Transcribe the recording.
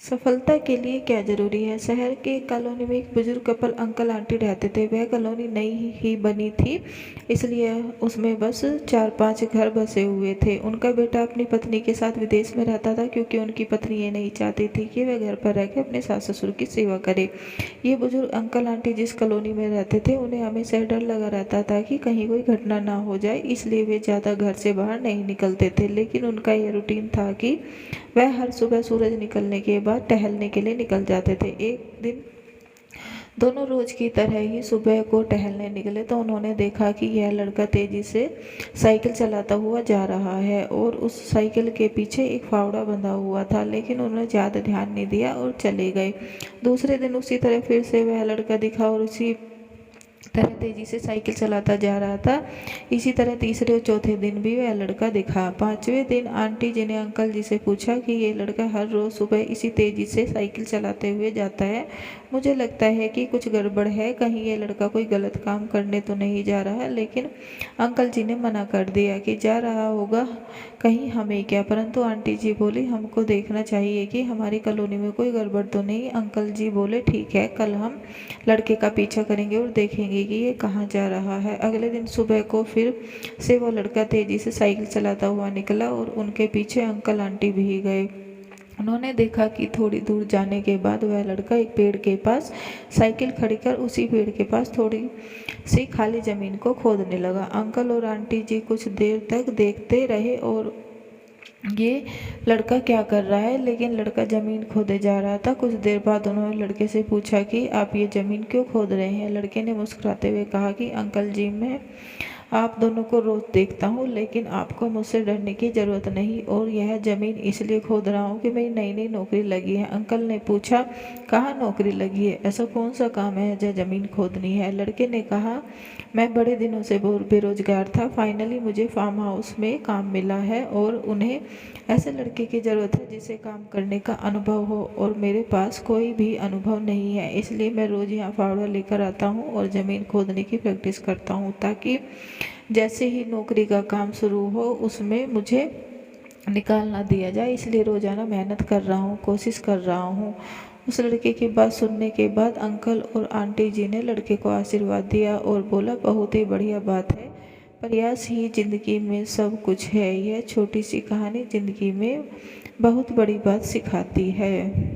सफलता के लिए क्या ज़रूरी है? शहर के एक कॉलोनी में एक बुजुर्ग कपल अंकल आंटी रहते थे। वह कॉलोनी नई ही बनी थी, इसलिए उसमें बस 4-5 घर बसे हुए थे। उनका बेटा अपनी पत्नी के साथ विदेश में रहता था, क्योंकि उनकी पत्नी ये नहीं चाहती थी कि वह घर पर रहकर अपने सास ससुर की सेवा करे। ये बुजुर्ग अंकल आंटी जिस कॉलोनी में रहते थे, उन्हें हमेशा डर लगा रहता था कि कहीं कोई घटना ना हो जाए, इसलिए वे ज़्यादा घर से बाहर नहीं निकलते थे। लेकिन उनका यह रूटीन था कि वह हर सुबह सूरज निकलने के बाद टहलने के लिए निकल जाते थे। एक दिन दोनों रोज की तरह ही सुबह को टहलने निकले तो उन्होंने देखा कि यह लड़का तेजी से साइकिल चलाता हुआ जा रहा है और उस साइकिल के पीछे एक फावड़ा बंधा हुआ था। लेकिन उन्होंने ज़्यादा ध्यान नहीं दिया और चले गए। दूसरे दिन उसी तरह फिर से वह लड़का दिखा और उसी तरह तेजी से साइकिल चलाता जा रहा था। इसी तरह तीसरे और चौथे दिन भी वह लड़का दिखा। पांचवें दिन आंटी जी ने अंकल जी से पूछा कि ये लड़का हर रोज सुबह इसी तेजी से साइकिल चलाते हुए जाता है। मुझे लगता है कि कुछ गड़बड़ है, कहीं ये लड़का कोई गलत काम करने तो नहीं जा रहा है। लेकिन अंकल जी ने मना कर दिया कि जा रहा होगा, कहीं हमें क्या। परंतु आंटी जी बोली, हमको देखना चाहिए कि हमारी कॉलोनी में कोई गड़बड़ तो नहीं। अंकल जी बोले, ठीक है, कल हम लड़के का पीछा करेंगे और देखेंगे कि ये कहाँ जा रहा है। अगले दिन सुबह को फिर से वो लड़का तेजी से साइकिल चलाता हुआ निकला और उनके पीछे अंकल आंटी भी गए। उन्होंने देखा कि थोड़ी दूर जाने के बाद वह लड़का एक पेड़ के पास साइकिल खड़ी कर उसी पेड़ के पास थोड़ी सी खाली जमीन को खोदने लगा। अंकल और आंटी जी कुछ देर तक देखते रहे और ये लड़का क्या कर रहा है, लेकिन लड़का जमीन खोदे जा रहा था। कुछ देर बाद उन्होंने लड़के से पूछा कि आप ये जमीन क्यों खोद रहे हैं। लड़के ने मुस्कुराते हुए कहा कि अंकल जी, मैं आप दोनों को रोज देखता हूँ, लेकिन आपको मुझसे डरने की ज़रूरत नहीं, और यह ज़मीन इसलिए खोद रहा हूँ कि मेरी नई नई नौकरी लगी है। अंकल ने पूछा, कहाँ नौकरी लगी है, ऐसा कौन सा काम है जो ज़मीन खोदनी है। लड़के ने कहा, मैं बड़े दिनों से बेरोजगार था, फाइनली मुझे फार्म हाउस में काम मिला है और उन्हें ऐसे लड़के की ज़रूरत है जिसे काम करने का अनुभव हो, और मेरे पास कोई भी अनुभव नहीं है। इसलिए मैं रोज़ यहाँ फावड़ा लेकर आता हूँ और ज़मीन खोदने की प्रैक्टिस करता हूँ, ताकि जैसे ही नौकरी का काम शुरू हो उसमें मुझे निकाल ना दिया जाए। इसलिए रोज़ाना मेहनत कर रहा हूँ, कोशिश कर रहा हूँ। उस लड़के की बात सुनने के बाद अंकल और आंटी जी ने लड़के को आशीर्वाद दिया और बोला, बहुत ही बढ़िया बात है, प्रयास ही ज़िंदगी में सब कुछ है। यह छोटी सी कहानी ज़िंदगी में बहुत बड़ी बात सिखाती है।